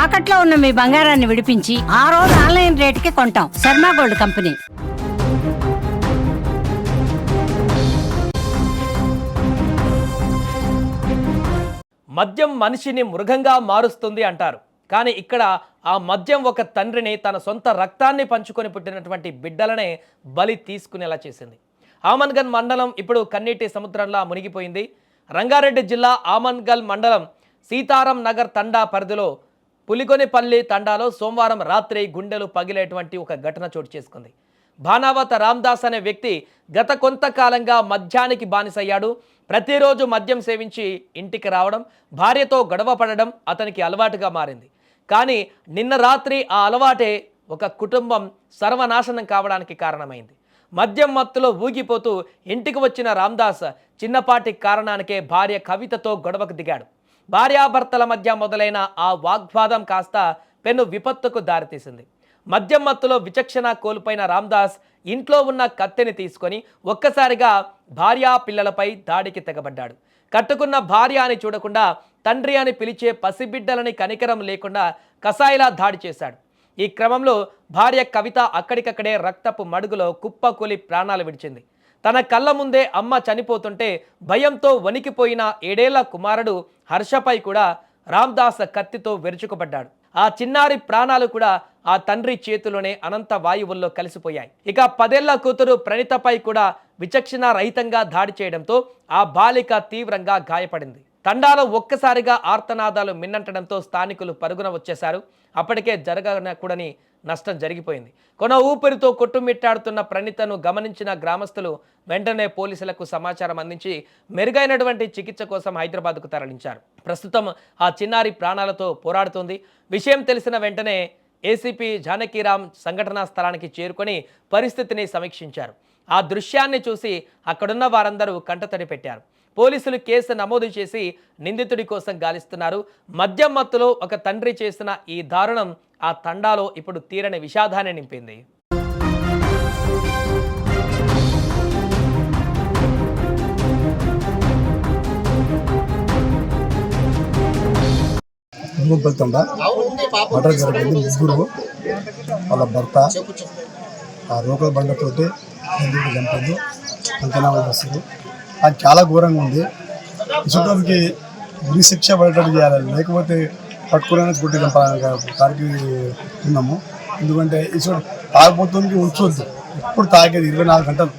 తాకట్లో ఉన్న మీ బంగారాన్ని విడిపించి ఆ రోజు ఆన్లైన్ రేటుకి కొంటాం. Sharma gold company. మద్యం మనిషిని మృగంగా మారుస్తుంది అంటారు. కానీ ఇక్కడ ఆ మద్యం ఒక తండ్రిని తన సొంత రక్తాన్ని పంచుకొని పుట్టినటువంటి బిడ్డలనే బలి తీసుకునేలా చేసింది. ఆమన్గల్ మండలం ఇప్పుడు కన్నీటి సముద్రంలా మునిగిపోయింది. రంగారెడ్డి జిల్లా ఆమన్గల్ మండలం సీతారాం నగర్ తండా పరిధిలో పులిగొనిపల్లి తండాలో సోమవారం రాత్రి గుండెలు పగిలేటువంటి ఒక ఘటన చోటు చేసుకుంది. భానావత రామ్దాస్ అనే వ్యక్తి గత కొంతకాలంగా మద్యానికి బానిసయ్యాడు. ప్రతిరోజు మద్యం సేవించి ఇంటికి రావడం, భార్యతో గొడవ పడడం అతనికి అలవాటుగా మారింది. కానీ నిన్న రాత్రి ఆ అలవాటే ఒక కుటుంబం సర్వనాశనం కావడానికి కారణమైంది. మద్యం మత్తులో ఊగిపోతూ ఇంటికి వచ్చిన రామ్దాస్ చిన్నపాటి కారణానికే భార్య కవితతో గొడవకు దిగాడు. భార్యాభర్తల మధ్య మొదలైన ఆ వాగ్వాదం కాస్త పెను విపత్తుకు దారితీసింది. మద్యం మత్తులో విచక్షణ కోల్పోయిన రామ్దాస్ ఇంట్లో ఉన్న కత్తెని తీసుకొని ఒక్కసారిగా భార్యా పిల్లలపై దాడికి తెగబడ్డాడు. కట్టుకున్న భార్య అని చూడకుండా తండ్రి అని పిలిచే పసిబిడ్డలని కనికరం లేకుండా కసాయిలా దాడి చేశాడు. ఈ క్రమంలో భార్య కవిత అక్కడికక్కడే రక్తపు మడుగులో కుప్పకూలి ప్రాణాలు విడిచింది. తన కళ్ళ ముందే అమ్మ చనిపోతుంటే భయంతో వణికిపోయిన 7 ఏళ్ల కుమారుడు హర్షపై కూడా రామ్దాస్ కత్తితో విరుచుకుపడ్డాడు. ఆ చిన్నారి ప్రాణాలు కూడా ఆ తండ్రి చేతిలోనే అనంత వాయువుల్లో కలిసిపోయాయి. ఇక 10 ఏళ్ల కూతురు ప్రణీతపై కూడా విచక్షణ రహితంగా దాడి చేయడంతో ఆ బాలిక తీవ్రంగా గాయపడింది. తండాలో ఒక్కసారిగా ఆర్తనాదాలు మిన్నంటడంతో స్థానికులు పరుగున వచ్చేశారు. అప్పటికే జరగకూడని నష్టం జరిగిపోయింది. కొన ఊపిరితో కొట్టుమిట్టాడుతున్న ప్రణీతను గమనించిన గ్రామస్తులు వెంటనే పోలీసులకు సమాచారం అందించి మెరుగైనటువంటి చికిత్స కోసం హైదరాబాద్కు తరలించారు. ప్రస్తుతం ఆ చిన్నారి ప్రాణాలతో పోరాడుతోంది. విషయం తెలిసిన వెంటనే ఏసీపీ జానకీరామ్ సంఘటనా స్థలానికి చేరుకొని పరిస్థితిని సమీక్షించారు. ఆ దృశ్యాన్ని చూసి అక్కడున్న వారందరూ కంటతడి పెట్టారు. పోలీసులు కేసు నమోదు చేసి నిందితుడి కోసం గాలిస్తున్నారు. మద్యం మత్తులో ఒక తండ్రి చేసిన ఈ దారుణం ఆ తండాలో ఇప్పుడు తీరని విషాదాన్ని నింపింది. మర్డర్ జరిగింది. ముగ్గురు వాళ్ళ భర్త ఆ రోకల్ బండతోటి ఎందుకు చంపింది అంచనాలు వస్తుంది. అది చాలా ఘోరంగా ఉంది. ఇసుకి ఉరి శిక్ష పడేటట్టు చేయాలి, లేకపోతే పట్టుకునే గుడ్డి చంపాలని కారికి ఉన్నాము. ఎందుకంటే ఇసు తాగిపోతుంది ఉంచొద్దు, ఎప్పుడు తాగేది 24 గంటలు.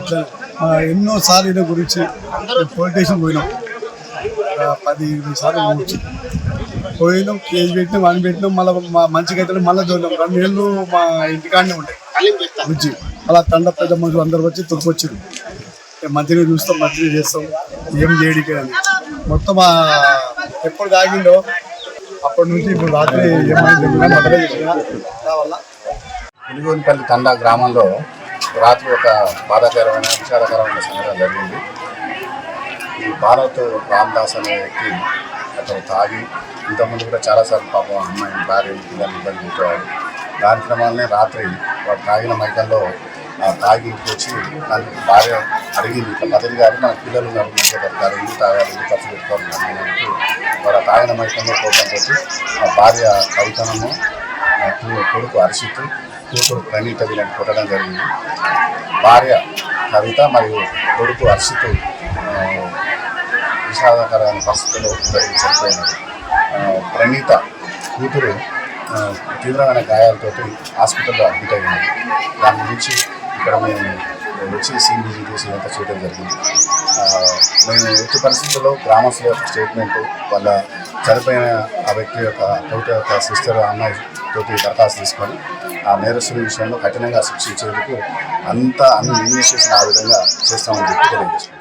ఇట్లా ఎన్నోసార్లు ఈయన గురించి పోలీస్ స్టేషన్ పోయినాం, 10-20 సార్లు వచ్చి పోయినాం, కేసు పెట్టినాం, అని పెట్టినాం. మళ్ళీ మంచిగా అయితే మళ్ళీ చూద్దాం. 2 ఏళ్ళు మా ఇంటికాడనే ఉంటాయి వచ్చి అలా తండ పెద్ద మనుషులు అందరు వచ్చి తొలిపొచ్చారు. మంచిగా చూస్తాం, మంచిగా చేస్తాం, ఏం చేయడికే అని మొత్తం ఎప్పుడు తాగిండో అప్పటి నుంచి ఇప్పుడు రాత్రి పులిగొనిపల్లి తండా గ్రామంలో రాత్రి ఒక బాధాకరమైన విషాదకరమైన సంఘటన జరిగింది. ఈ భారత్ రామ్దాస్ అనే వ్యక్తి అతను తాగి ఇంతకుముందు కూడా చాలాసార్లు పాపం అమ్మాయి భార్య పిల్లలు ఇబ్బంది పెట్టేవాడు. దాని క్రమాలనే రాత్రి వాడు తాగిన మైకంలో తాగి ఇంటికి వచ్చి నాకు భార్య అడిగింది, ఇట్లా బదిలీ గారు మన పిల్లలు ఉన్నారు, గారు ఇల్లు తాగాలి, ఇల్లు ఖర్చు పెట్టుకోవాలి. వాడు తాగిన మైకంలో కోపంతో మా భార్య కవితనము, కొడుకు హర్షిత్, కూతురు ప్రణీత వీళ్ళని కొట్టడం జరిగింది. భార్య కవిత మరియు కొడుకు హర్షిత్ విషాదకరమైన పరిస్థితుల్లో చనిపోయినారు. ప్రణీత కూతురు తీవ్రమైన గాయాలతో హాస్పిటల్లో అడ్మిట్ అయినారు. దాని గురించి ఇక్కడ మేము వచ్చి సీన్ విజిట్ చేసి అంతా చేయడం జరిగింది. మేము ఎట్టి పరిస్థితుల్లో గ్రామస్తుల యొక్క స్టేట్మెంటు, వాళ్ళ చనిపోయిన ఆ వ్యక్తి యొక్క కవిత యొక్క సిస్టర్ అమ్మాయి తోటి దరఖాస్తు తీసుకొని ఆ నేరస్తుల విషయంలో కఠినంగా శిక్షించేందుకు అన్ని ఇన్వెస్టిగేషన్ ఆ విధంగా చేస్తామని చెప్పి తెలియజేస్తున్నాం.